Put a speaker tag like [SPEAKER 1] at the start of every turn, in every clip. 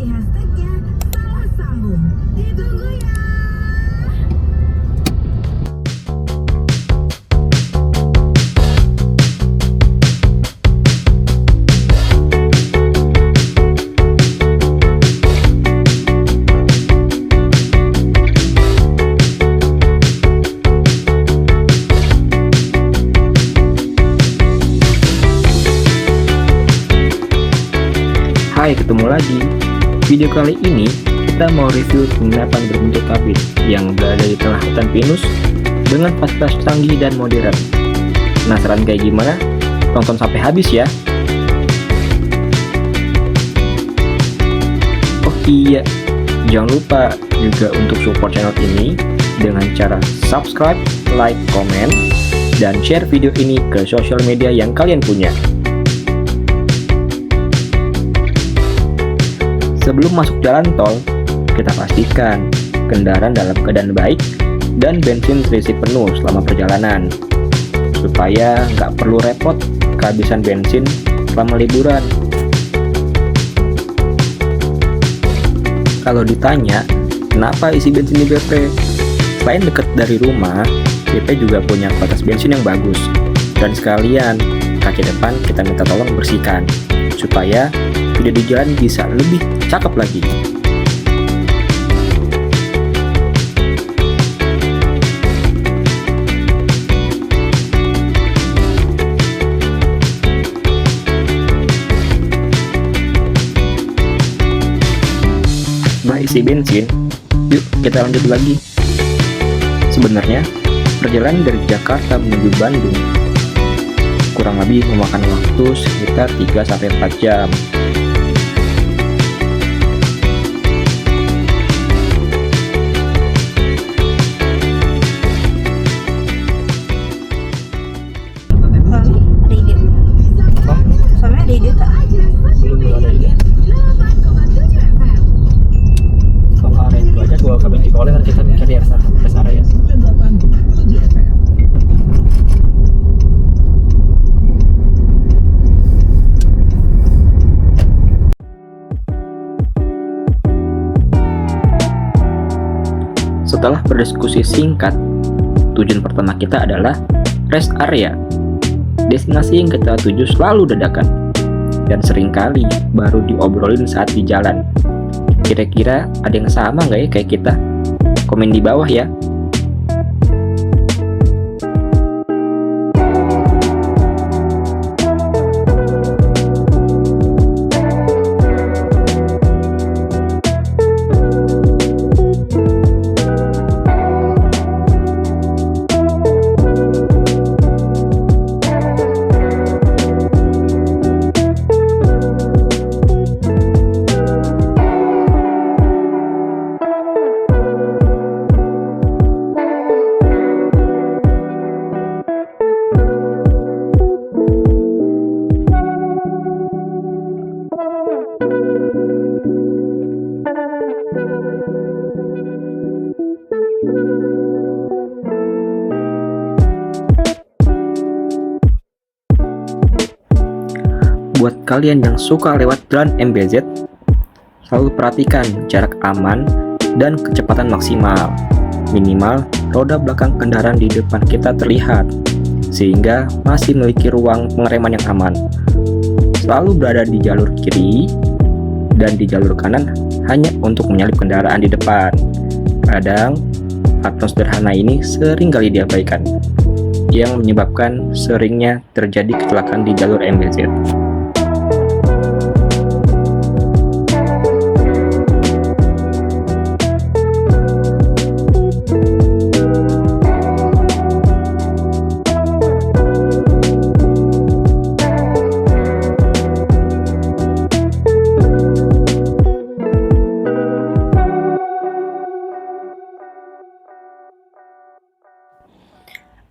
[SPEAKER 1] isi hashtagnya salah sambung. Ditunggu ya.
[SPEAKER 2] Hai, ketemu lagi. Video kali ini kita mau review penginapan berbentuk kabin yang berada di tengah hutan pinus dengan fasilitas canggih dan modern. Penasaran kayak gimana? Tonton sampai habis ya. Oh iya, jangan lupa juga untuk support channel ini dengan cara subscribe, like, komen, dan share video ini ke sosial media yang kalian punya. Sebelum masuk jalan tol, kita pastikan kendaraan dalam keadaan baik dan bensin terisi penuh selama perjalanan, supaya nggak perlu repot kehabisan bensin selama liburan. Kalau ditanya, kenapa isi bensin di BP? Selain dekat dari rumah, BP juga punya kualitas bensin yang bagus. Dan sekalian, kaki depan kita minta tolong bersihkan, supaya video di jalan bisa lebih cakep lagi. Setelah isi bensin, yuk kita lanjut lagi. Sebenarnya, perjalanan dari Jakarta menuju Bandung kurang lebih memakan waktu sekitar 3-4 jam.
[SPEAKER 1] Suaminya ada ide tak?
[SPEAKER 2] Belum ada ide. Kalau ada itu aja gua kabin Cikole kan kita mikir di rest area. Setelah berdiskusi singkat, tujuan pertama kita adalah rest area. Destinasi yang kita tuju selalu dadakan, dan seringkali baru diobrolin saat di jalan. Kira-kira ada yang sama nggak ya kayak kita? Komen di bawah ya. Buat kalian yang suka lewat jalan MBZ, selalu perhatikan jarak aman dan kecepatan maksimal. Minimal roda belakang kendaraan di depan kita terlihat, sehingga masih memiliki ruang pengereman yang aman. Selalu berada di jalur kiri dan di jalur kanan hanya untuk menyalip kendaraan di depan. Kadang aturan sederhana ini sering kali diabaikan, yang menyebabkan seringnya terjadi kecelakaan di jalur MBZ.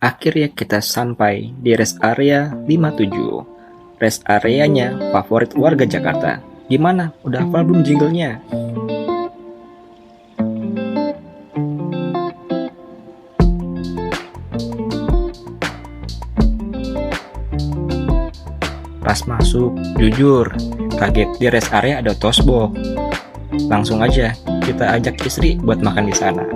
[SPEAKER 2] Akhirnya kita sampai di rest area 57. Rest areanya favorit warga Jakarta. Gimana? Udah hafal belum jinglenya? Pas masuk, jujur, kaget di rest area ada tosbok. Langsung aja kita ajak istri buat makan di sana.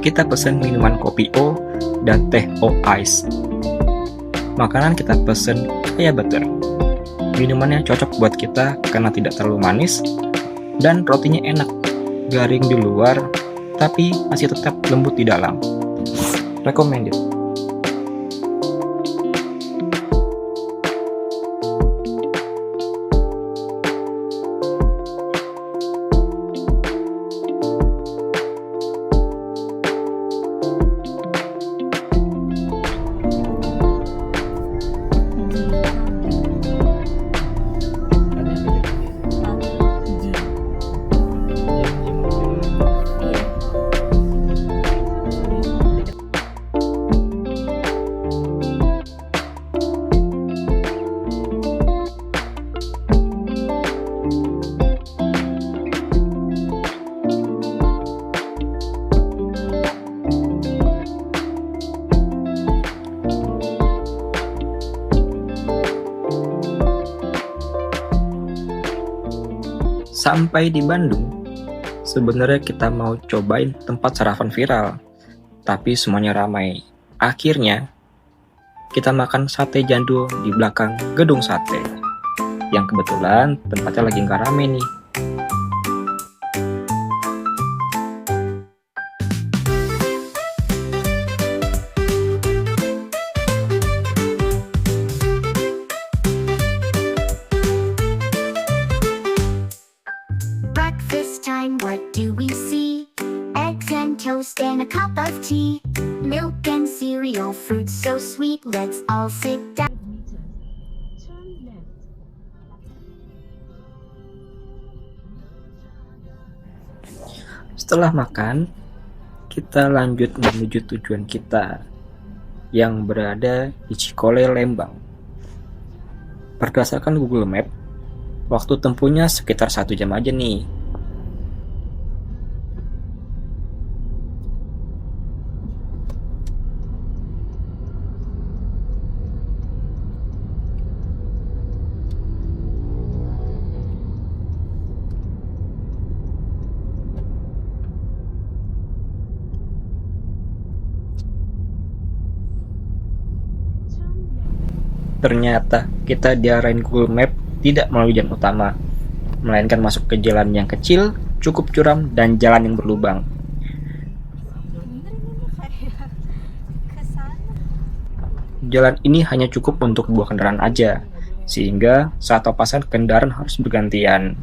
[SPEAKER 2] Kita pesen minuman kopi O dan teh O ice. Makanan kita pesen kaya butter. Minumannya cocok buat kita karena tidak terlalu manis dan rotinya enak, garing di luar tapi masih tetap lembut di dalam. Recommended. Sampai di Bandung, sebenarnya kita mau cobain tempat sarapan viral, tapi semuanya ramai. Akhirnya, kita makan sate jandul di belakang gedung sate, yang kebetulan tempatnya lagi nggak rame nih.
[SPEAKER 3] Breakfast time, what do we see? Eggs and toast and a cup of tea. Milk and cereal, fruit so sweet. Let's all sit down.
[SPEAKER 1] Turn left.
[SPEAKER 2] Setelah makan, kita lanjut menuju tujuan kita yang berada di Cikole, Lembang. Berdasarkan Google Map, waktu tempuhnya sekitar 1 jam aja nih. Ternyata kita diarahin Google Map tidak melalui jalan utama, melainkan masuk ke jalan yang kecil, cukup curam, dan jalan yang berlubang. Jalan ini hanya cukup untuk 2 kendaraan aja, sehingga saat papasan kendaraan harus bergantian.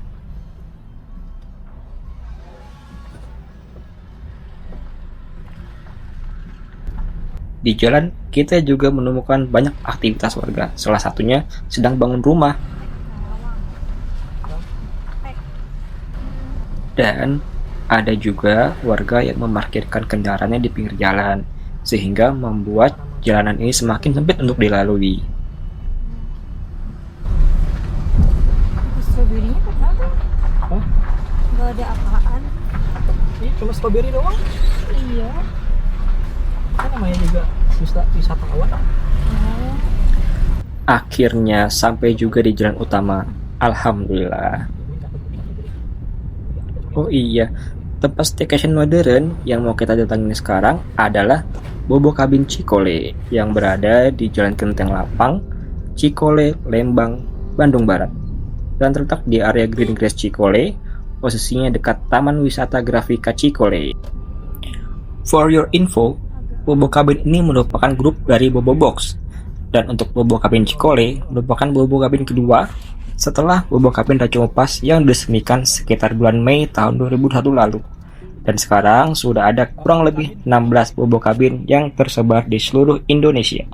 [SPEAKER 2] Di jalan, kita juga menemukan banyak aktivitas warga, salah satunya sedang bangun rumah. Dan ada juga warga yang memarkirkan kendaraannya di pinggir jalan, sehingga membuat jalanan ini semakin sempit untuk dilalui.
[SPEAKER 4] Stroberinya kenapa?
[SPEAKER 2] Oh,
[SPEAKER 4] Gak ada apaan.
[SPEAKER 5] Ini cuma strawberry doang.
[SPEAKER 4] Iya.
[SPEAKER 5] Kan namanya juga wisatawan.
[SPEAKER 2] akhirnya sampai juga di jalan utama. Alhamdulillah. Oh iya, tempat staycation modern yang mau kita datangi sekarang adalah Bobo Cabin Cikole yang berada di Jalan Genteng Lapang, Cikole, Lembang, Bandung Barat. Dan terletak di area Green Grass Cikole, posisinya dekat Taman Wisata Grafika Cikole. For your info, Bobo Cabin ini merupakan grup dari Bobo Box. Dan untuk Bobo Cabin Cikole merupakan Bobo Cabin kedua setelah Bobo Cabin Raja Mopas yang diresmikan sekitar bulan Mei tahun 2001 lalu. Dan sekarang sudah ada kurang lebih 16 Bobo Cabin yang tersebar di seluruh Indonesia.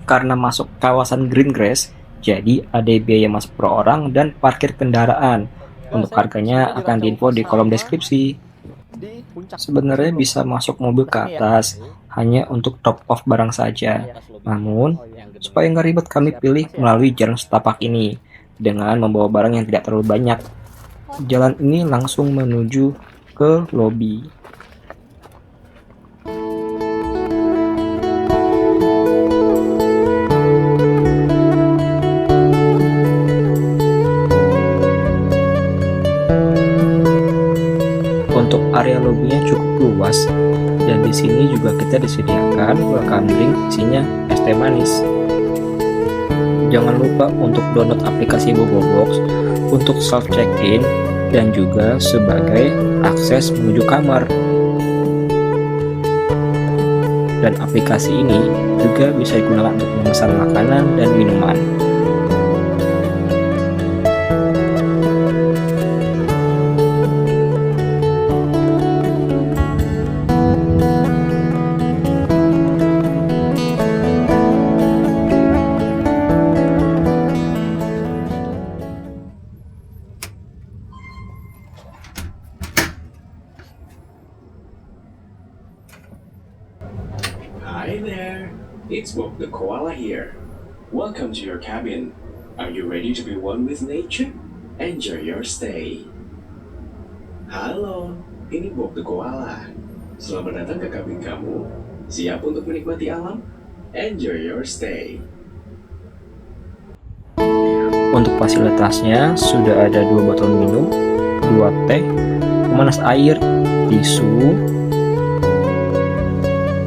[SPEAKER 2] Karena masuk kawasan Green Grass, jadi ada biaya masuk per orang dan parkir kendaraan. Untuk harganya akan diinfo di kolom deskripsi. Sebenarnya bisa masuk mobil ke atas, hanya untuk drop off barang saja. Namun, supaya nggak ribet kami pilih melalui jalan setapak ini dengan membawa barang yang tidak terlalu banyak. Jalan ini langsung menuju ke lobi. Untuk area lobinya cukup luas dan di sini juga kita disediakan welcome drink isinya es teh manis. Jangan lupa untuk download aplikasi Bobobox untuk self check-in dan juga sebagai akses menuju kamar. Dan aplikasi ini juga bisa digunakan untuk memesan makanan dan minuman.
[SPEAKER 6] Hi there, it's Bob the Koala here. Welcome to your cabin. Are you ready to be one with nature? Enjoy your stay. Halo, ini Bob the Koala. Selamat datang ke kabin kamu. Siap untuk menikmati alam? Enjoy your stay.
[SPEAKER 2] Untuk fasilitasnya sudah ada 2 botol minum, 2 teh, pemanas air, tisu,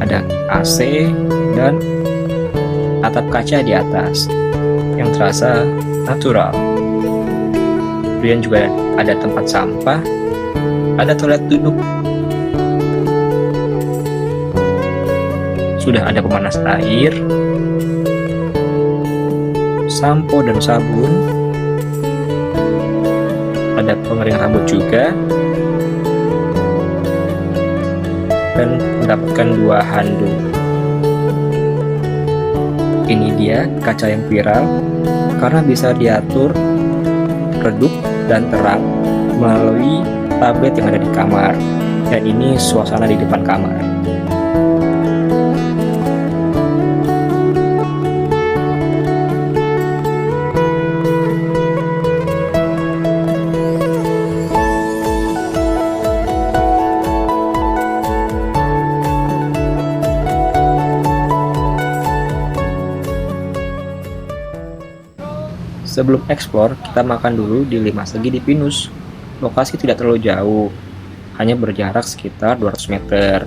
[SPEAKER 2] ada AC dan atap kaca di atas yang terasa natural. Kemudian juga ada tempat sampah, ada toilet duduk, sudah ada pemanas air, sampo dan sabun, ada pengering rambut juga, dan mendapatkan 2 handuk. Ini dia kaca yang viral karena bisa diatur redup dan terang melalui tablet yang ada di kamar. Dan ini suasana di depan kamar. Sebelum eksplor, kita makan dulu di 5 Segi di Pinus. Lokasi tidak terlalu jauh, hanya berjarak sekitar 200 meter.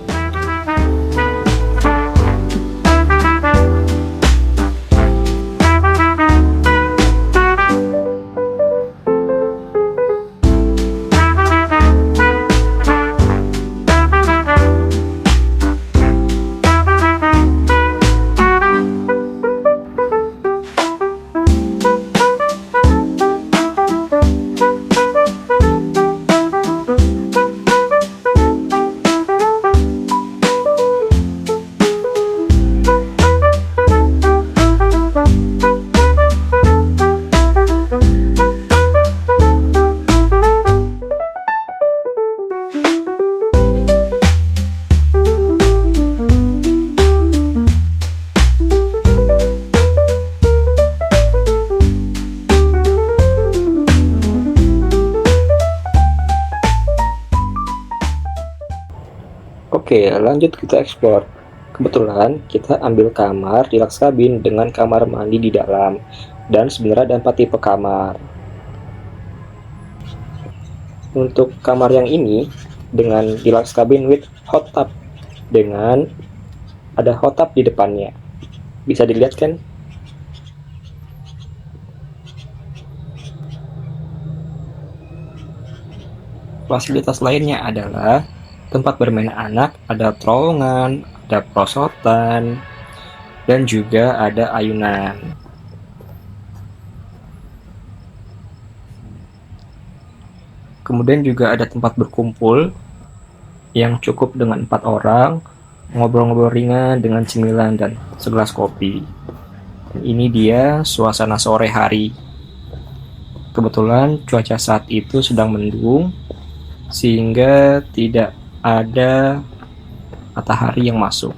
[SPEAKER 2] Oke, lanjut kita explore. Kebetulan kita ambil kamar deluxe cabin dengan kamar mandi di dalam, dan sebenarnya ada 4 tipe kamar. Untuk kamar yang ini dengan deluxe cabin with hot tub, dengan ada hot tub di depannya. Bisa dilihat kan? Fasilitas lainnya adalah tempat bermain anak, ada terowongan, ada perosotan, dan juga ada ayunan. Kemudian juga ada tempat berkumpul yang cukup dengan 4 orang, ngobrol-ngobrol ringan dengan cemilan dan segelas kopi. Ini dia suasana sore hari. Kebetulan cuaca saat itu sedang mendung, sehingga tidak ada matahari yang masuk.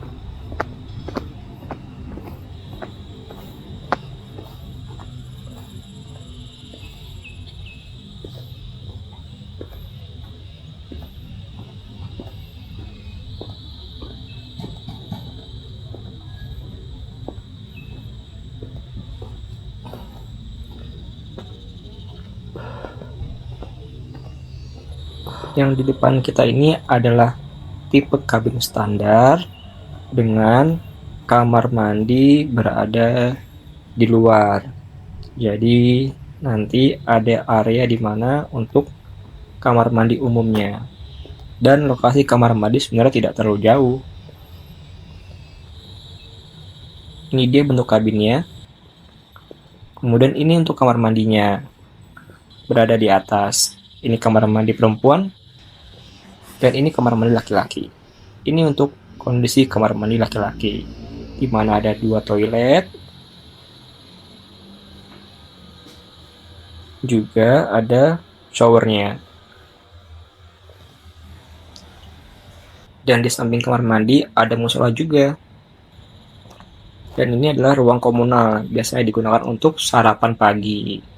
[SPEAKER 2] Yang di depan kita ini adalah tipe kabin standar dengan kamar mandi berada di luar. Jadi nanti ada area di mana untuk kamar mandi umumnya. Dan lokasi kamar mandi sebenarnya tidak terlalu jauh. Ini dia bentuk kabinnya. Kemudian ini untuk kamar mandinya. Berada di atas. Ini kamar mandi perempuan. Dan ini kamar mandi laki-laki. Ini untuk kondisi kamar mandi laki-laki. Di mana ada 2 toilet. Juga ada showernya. Dan di samping kamar mandi ada musola juga. Dan ini adalah ruang komunal, biasanya digunakan untuk sarapan pagi.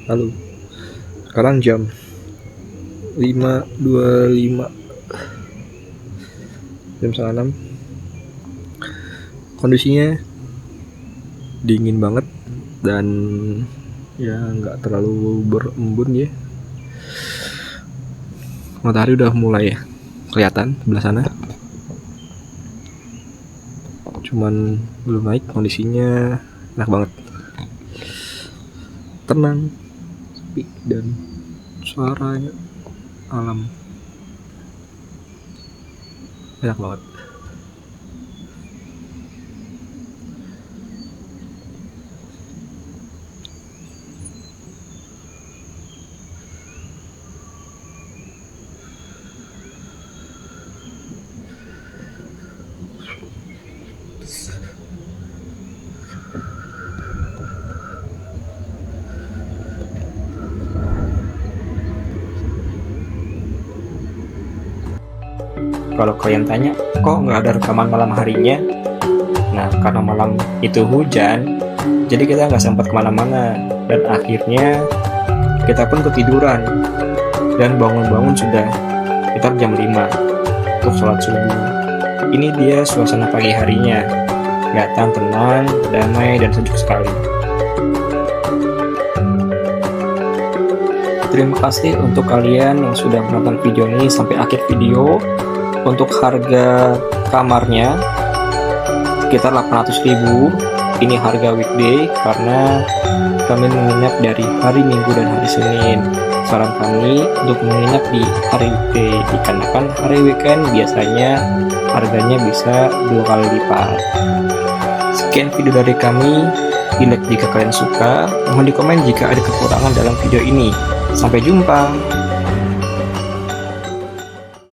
[SPEAKER 7] Halo, sekarang jam 5.25, jam 5:30. Kondisinya dingin banget dan ya nggak terlalu berembun ya. Matahari udah mulai kelihatan sebelah sana, cuman belum naik. Kondisinya enak banget, tenang, sepi, dan suaranya alam enak banget.
[SPEAKER 2] Kalau kalian tanya, kok nggak ada rekaman malam harinya? Nah, karena malam itu hujan, jadi kita nggak sempat kemana-mana. Dan akhirnya kita pun ketiduran. Dan bangun-bangun sudah sekitar jam 5 untuk sholat subuh. Ini dia suasana pagi harinya. Kelihatan tenang, damai, dan sejuk sekali. Terima kasih untuk kalian yang sudah menonton video ini sampai akhir video. Untuk harga kamarnya sekitar 800.000. Ini harga weekday karena kami menginap dari hari Minggu dan hari Senin. Saran kami untuk menginap di hari weekday dikarenakan hari weekend biasanya harganya bisa 2 kali lipat. Sekian video dari kami. Di like jika kalian suka, mohon di komen jika ada kekurangan dalam video ini. Sampai jumpa.